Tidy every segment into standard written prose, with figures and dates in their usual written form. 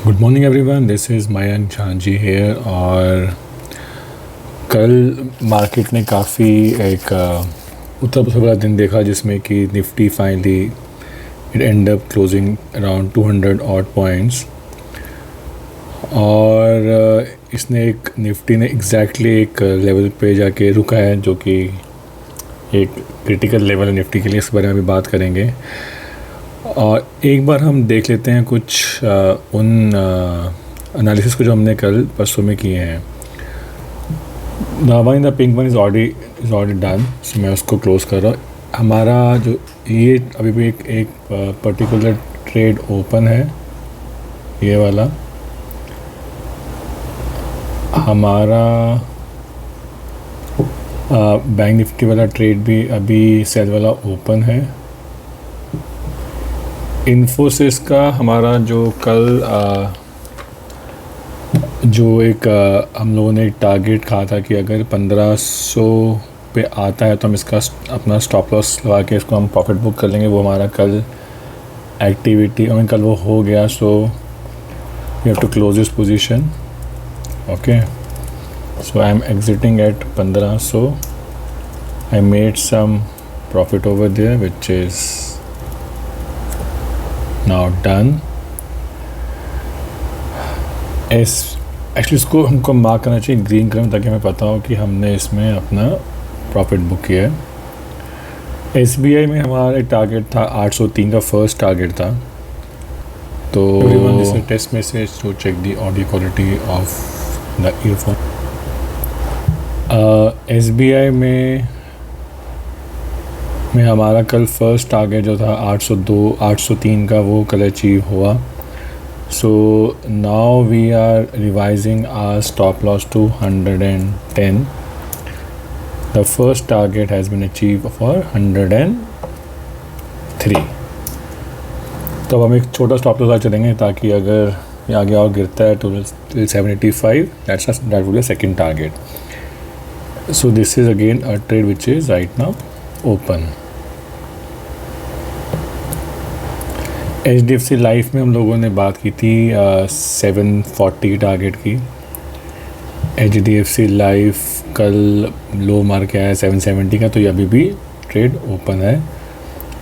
Good morning everyone, this is Mayank Jhanjhi here. और कल market ने काफ़ी एक उथल पुथल वाला दिन देखा, जिसमें कि Nifty finally it and up closing around 200 odd points. और इसने एक निफ्टी ने एग्जैक्टली एक लेवल पे जाके रुका है, जो कि एक क्रिटिकल लेवल है निफ्टी के लिए। इस बारे में अभी बात करेंगे। और एक बार हम देख लेते हैं कुछ उन एनालिसिस को जो हमने कल परसों में किए हैं। The one in the pink one is already done, so मैं उसको क्लोज़ कर रहा हूँ। हमारा जो ये अभी भी एक पर्टिकुलर ट्रेड ओपन है, ये वाला हमारा बैंक निफ्टी वाला ट्रेड भी अभी सेल वाला ओपन है। इन्फोसिस का हमारा जो कल जो एक हम लोगों ने एक टारगेट कहा था कि अगर 1500 पे आता है तो हम इसका अपना स्टॉप लॉस लगा के इसको हम प्रॉफिट बुक कर लेंगे। वो हमारा कल एक्टिविटी कल वो हो गया। So we have to close this position. Okay, so I am exiting at 1500। I made some profit over there which is now done. Actually इसको हमको मार्क करना चाहिए ग्रीन कलर में, ताकि हमें पता हो कि हमने इसमें अपना प्रॉफिट बुक किया है। एसबीआई में हमारा एक टारगेट था 803 का फर्स्ट टारगेट था। तो everyone, this is test message to check the audio quality of the earphone. SBI में हमारा कल फर्स्ट टारगेट जो था 803 का, वो कल अचीव हुआ। So now we are revising our stop loss to 110। The first target has been achieve for 103। तो अब हम एक छोटा स्टॉप लॉस चलेंगे, ताकि अगर ये आगे और गिरता है तो 785, that will be second target. So this is again a trade which is right now open. HDFC life में हम लोगों ने बात की थी 740 टारगेट की। HDFC लाइफ कल लो मार के आया 770 का, तो ये अभी भी ट्रेड ओपन है।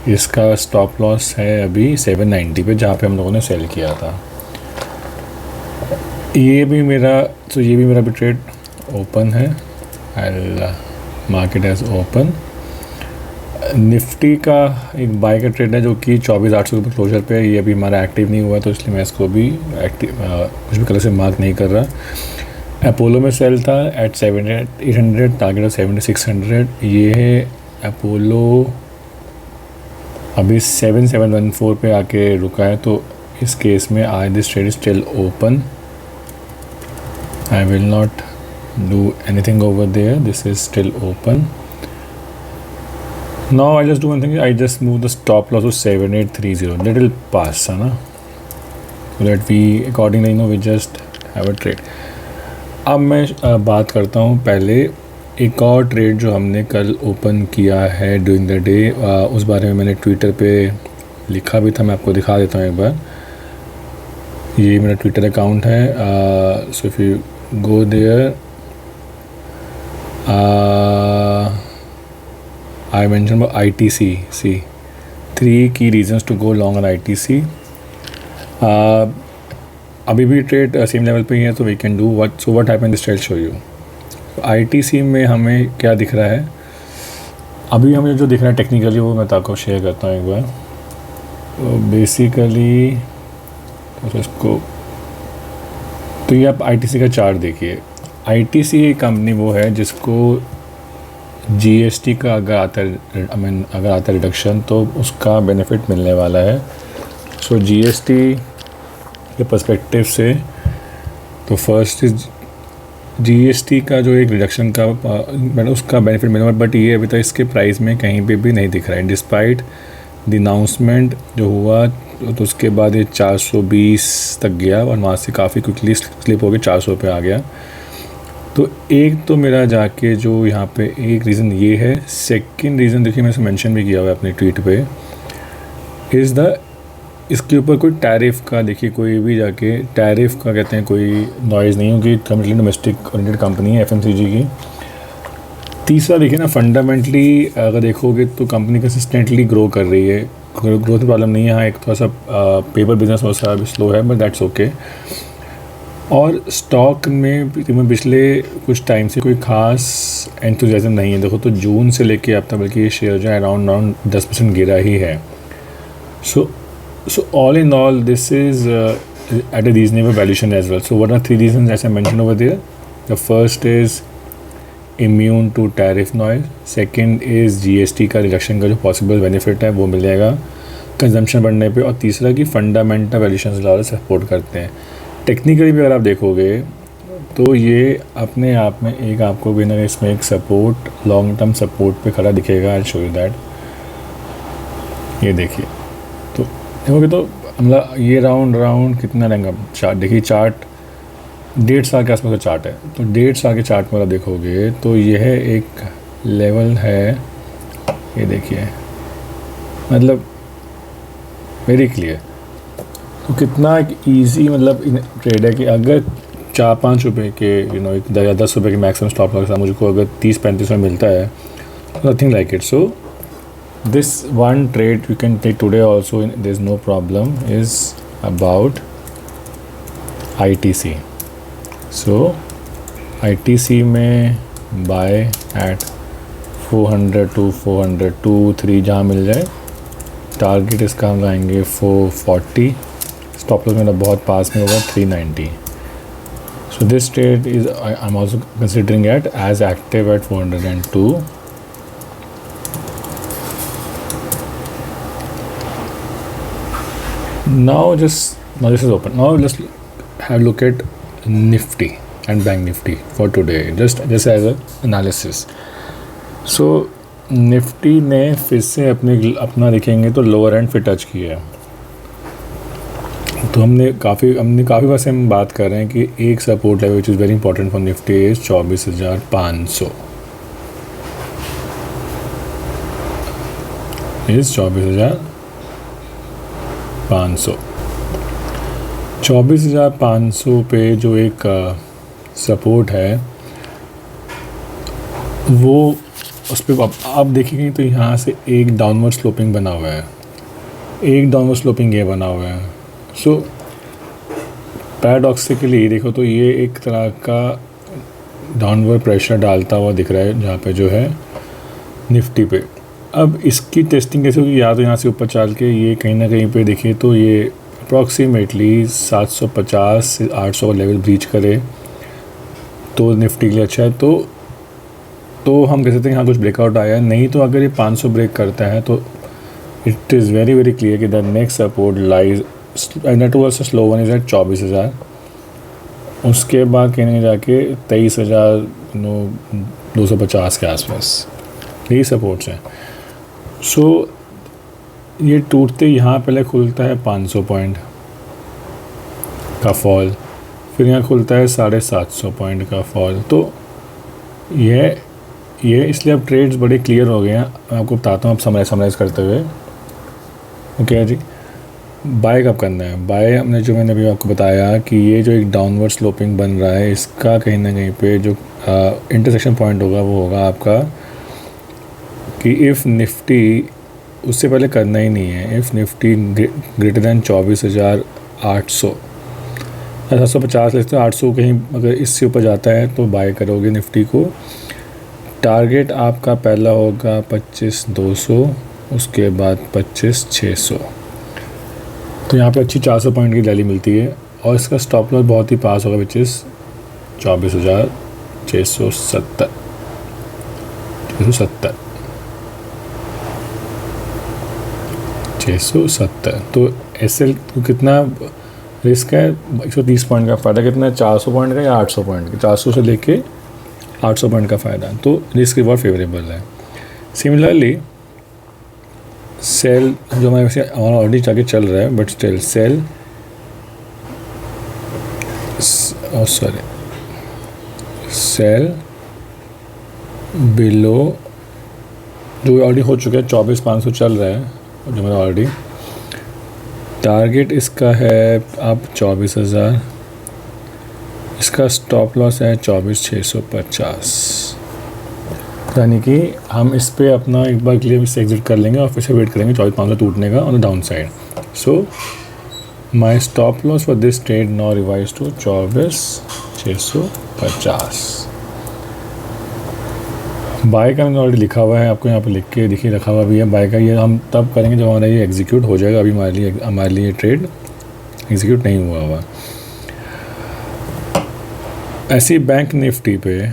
इसका स्टॉप लॉस है अभी 790 पे, जहाँ पे हम लोगों ने सेल किया था। ये भी मेरा भी ट्रेड ओपन है। आई मार्केट एज ओपन। निफ्टी का एक बाय का ट्रेड है, जो कि 24,800 के क्लोजर पे है। ये अभी हमारा एक्टिव नहीं हुआ, तो इसलिए मैं इसको भी कुछ भी कलर से मार्क नहीं कर रहा। अपोलो में सेल था एट 7,800, टारगेट 7,600। ये है अपोलो, अभी 7,714 पे आके रुका है। तो इस केस में I this trade is still open. I will not do anything over there, this is still open. Now I just do one thing, I just move the stop loss to 7,830, little pass है ना, so that we accordingly we just have a trade। अब मैं बात करता हूँ पहले एक और ट्रेड जो हमने कल ओपन किया है ड्यूरिंग द डे। उस बारे में मैंने ट्विटर पे लिखा भी था, मैं आपको दिखा देता हूँ एक बार। ये मेरा ट्विटर अकाउंट है। So if you go there, I mentioned about ITC. See, 3 key reasons to go long on ITC. अभी भी ट्रेड सेम लेवल पे ही है, तो we can do what happen this trade show you. ITC में हमें क्या दिख रहा है, अभी हमें जो दिख रहा है टेक्निकली, वो मैं आपको शेयर करता हूँ एक बार। तो बेसिकली इसको, तो ये आप ITC का चार्ट देखिए। ITC कंपनी वो है जिसको GST का अगर आता है रिडक्शन, तो उसका बेनिफिट मिलने वाला है। सो GST के पर्सपेक्टिव से, तो फर्स्ट इज GST का जो एक रिडक्शन का उसका बेनिफिट मिलने वाला, बट ये अभी तक इसके प्राइस में कहीं पे भी नहीं दिख रहा है। डिस्पाइट द अनाउंसमेंट जो हुआ, तो उसके बाद ये 420 तक गया, और वहाँ से काफ़ी क्विकली स्लिप हो गया, 400 पे आ गया। तो एक तो मेरा जाके जो यहाँ पे एक रीज़न ये है। सेकंड रीज़न देखिए, मैंने मेंशन भी किया हुआ है अपने ट्वीट पे, इज़ द इसके ऊपर कोई टैरिफ का देखिए, कोई भी जाके टैरिफ का कहते हैं कोई नॉइज़ नहीं होगी, कम्प्लीटली डोमेस्टिक ओरिएंटेड कंपनी है एफएमसीजी की। तीसरा देखिए ना, फंडामेंटली अगर देखोगे तो कंपनी कंसिस्टेंटली ग्रो कर रही है, ग्रोथ में प्रॉब्लम नहीं है। हाँ, एक थोड़ा सा पेपर बिजनेस थोड़ा सा स्लो है, बट दैट्स ओके। और स्टॉक में पिछले कुछ टाइम से कोई खास एंथुजियाज्म नहीं है। देखो तो जून से लेके अब तक बल्कि ये शेयर जो है अराउंड 10% गिरा ही है। सो all in all this is at a reasonable valuation as well. So what are 3 reasons as I mentioned over there? The first is immune to tariff noise, second is GST का reduction का जो possible benefit है वो मिल जाएगा consumption बढ़ने पे, और तीसरा कि फंडामेंटल वैल्यूएशंस ज़्यादा सपोर्ट करते हैं। टेक्निकली भी अगर आप देखोगे तो ये अपने आप में एक आपको भी ना इसमें एक सपोर्ट, लॉन्ग टर्म सपोर्ट पे खड़ा दिखेगा। I show you that. ये देखिए तो देखोगे तो मतलब ये राउंड कितना रहेगा चार्ट, देखिए चार्ट 1.5 साल के आसपास का चार्ट है। तो 1.5 साल के चार्ट में अगर देखोगे तो यह एक लेवल है, ये देखिए मतलब वेरी क्लियर। तो कितना एक ईजी मतलब ट्रेड है कि अगर 4-5 रुपये के 10 रुपये के मैक्सिमम स्टॉप लॉस मुझको अगर 30-35 में मिलता है, nothing like it. So this one trade you can take today also, there's no problem, is about ITC. So ITC में buy at 400 to 402-3 जहाँ मिल जाए। टारगेट इसका हम लाएंगे 440, स्टॉप लॉस मेरा बहुत पास में होगा 390। So this trade is I'm also considering it as active at 402. Now this is open. Now let's have a look at Nifty and Bank Nifty for today, just as a analysis. So Nifty ने फिर से अपना देखेंगे तो lower and फिर touch किया है। तो हमने काफ़ी बार से हम बात कर रहे हैं कि एक support level which is very important for Nifty is 24,500 is 24,500 24,500 पे जो एक सपोर्ट है वो उस पर आप देखेंगे तो यहाँ से एक डाउनवर्ड स्लोपिंग बना हुआ है, एक डाउनवर्ड स्लोपिंग ये बना हुआ है। सो पैराडॉक्सिकली देखो तो ये एक तरह का डाउनवर्ड प्रेशर डालता हुआ दिख रहा है जहाँ पे जो है निफ्टी पे। अब इसकी टेस्टिंग कैसे होगी, या तो यहाँ से ऊपर चल के ये कहीं ना कहीं पे देखिए तो ये अप्रॉक्सीमेटली 750 से 800 का लेवल ब्रीच करे तो निफ्टी के लिए अच्छा है। तो हम कह सकते हैं यहाँ कुछ ब्रेकआउट आया है। नहीं तो अगर ये 500 ब्रेक करता है तो it is very very clear कि the next support lies net worse slow one is at 24,000। उसके बाद कहने जाके 23,250 के आसपास यही सपोर्ट्स हैं। सो ये टूटते यहाँ पहले खुलता है 500 पॉइंट का फॉल, फिर यहाँ खुलता है 750 पॉइंट का फॉल। तो ये इसलिए अब ट्रेड्स बड़े क्लियर हो गए हैं। मैं आपको बताता हूँ अब समराइज़ करते हुए। ओके जी, बाय कब करना है? बाय मैंने अभी आपको बताया कि ये जो एक डाउनवर्ड स्लोपिंग बन रहा है इसका कहीं ना कहीं पे जो इंटरसेक्शन पॉइंट होगा वो होगा आपका कि इफ़ निफ्टी, उससे पहले करना ही नहीं है, इफ़ निफ्टी ग्रेटर दैन 24,800 750 लेते हो 800 कहीं अगर इससे ऊपर जाता है तो बाय करोगे निफ्टी को। टारगेट आपका पहला होगा 25,200, उसके बाद 25,600। तो यहाँ पे अच्छी 400 पॉइंट की रैली मिलती है और इसका स्टॉप लॉस बहुत ही पास होगा विच इज़ 24,670 670। तो एसएल कितना रिस्क है? 130 पॉइंट का फ़ायदा कितना है? 400 पॉइंट का या 800 पॉइंट का? 400 से लेके 800 पॉइंट का फ़ायदा, तो रिस्क रिवॉर्ड फेवरेबल है। सिमिलरली सेल जो हमारे वैसे हमारा ऑलरेडी जाके चल रहा है बट स्टिल सेल बिलो जो ऑलरेडी हो चुका है 24,500 चल रहा है जो मेरा ऑलरेडी टारगेट इसका है अब 24,000, इसका स्टॉप लॉस है 24,650, यानी कि हम इस पे अपना एक बार क्लियर से एग्जिट कर लेंगे और फिर से वेट करेंगे 24,500 टूटने का on the down side. So my stop loss for this trade now revise to 24,650. Buy का मैंने ऑलरेडी लिखा हुआ है, आपको यहाँ पे लिख के देखिए रखा हुआ भी है. बाय का ये हम तब करेंगे जब हमारा ये एग्जीक्यूट हो जाएगा. अभी हमारे लिए ट्रेड एग्जीक्यूट नहीं हुआ हुआ. ऐसी बैंक निफ्टी पे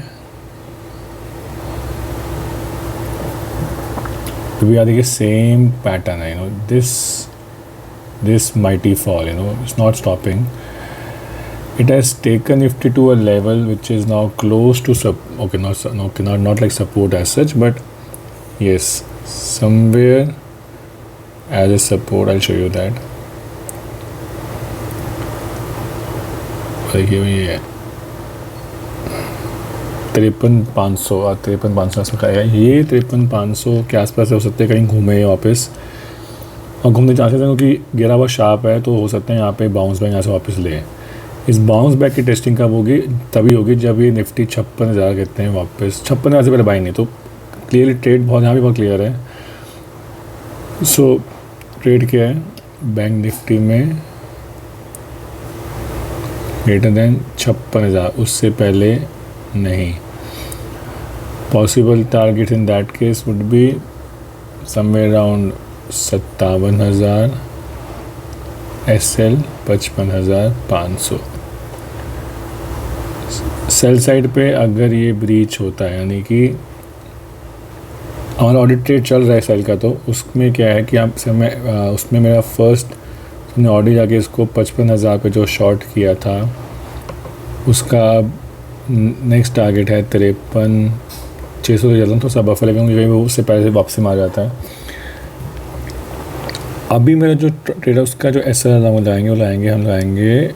we are the same pattern, this mighty fall, it's not stopping. It has taken Nifty to a level which is now close to not like support as such, but yes, somewhere as a support. I'll show you that. ये 53,500 का है. ये 53,500 के आसपास हो सकते हैं, कहीं घूमे वापस और घूमने चांसेस हैं क्योंकि गिरा हुआ शार्प है, तो हो सकता है यहाँ पे बाउंस बैक यहाँ से वापस ले. इस बाउंस बैक की टेस्टिंग कब होगी? तभी होगी जब ये निफ्टी 56,000 कहते हैं वापस. 56,000 से पहले बाई नहीं. तो क्लियरली ट्रेड बहुत यहाँ भी बहुत क्लियर है. सो ट्रेड क्या है बैंक निफ्टी में? ग्रेटर देन 56,000, उससे पहले नहीं. Possible target in that case would be somewhere around 57,000, SL 55,500. Sell side पे अगर ये ब्रीच होता है, यानी कि हमारा ऑडिट ट्रेड चल रहा है सेल का, तो उसमें क्या है कि उसमें मेरा फर्स्ट ऑडिट जाके इसको 55,000 पे जो शॉर्ट किया था उसका नेक्स्ट टारगेट है 53,600 से ज़्यादा. तो सब बफर लगेंगे कहीं वो उससे पहले वापसी मार जाता है. अभी मेरा जो ट्रेड है उसका जो SL हम लाएंगे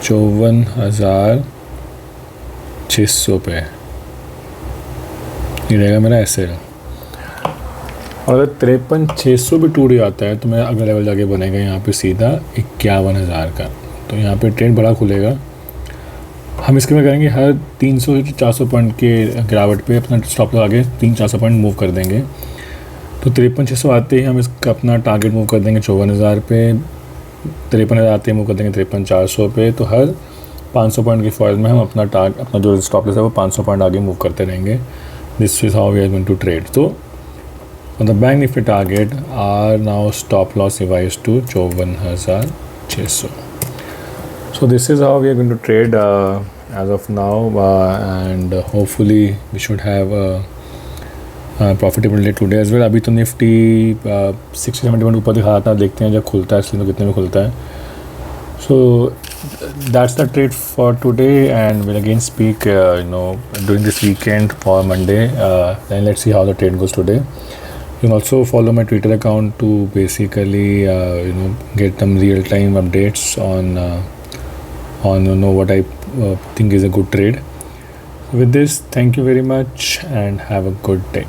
54,600 पे. ये रहेगा मेरा SL. और अगर 53,600 भी टूट जाता है तो मेरा अगला लेवल जाके बनेगा यहाँ पे सीधा 51,000 का. तो यहाँ पे ट्रेड बड़ा खुलेगा. हम इसके में करेंगे हर 300 से 400 पॉइंट के गिरावट पे अपना स्टॉप लगा के 300-400 पॉइंट मूव कर देंगे. तो 53,600 आते ही हम इसका अपना टारगेट मूव कर देंगे 54,000 पे. 53,000 आते ही मूव कर देंगे 53,400 पे. तो हर 500 पॉइंट की फॉइल में हम अपना जो स्टॉप लॉस है वो 500 पॉइंट आगे मूव करते रहेंगे. This is how we are going to trade. तो on the bank nifty target are now stop loss revised to 54,600. So this is how we are going to trade as of now, and hopefully we should have a profitable day today as well. अभी तो Nifty 60-70 point ऊपर दिखा रहा था. देखते हैं जब खुलता है इसलिए तो कितने में खुलता है. So that's the trade for today, and we'll again speak during this weekend for Monday. Then let's see how the trade goes today. You can also follow my Twitter account to basically get some real-time updates on what I think is a good trade. With this, thank you very much and have a good day.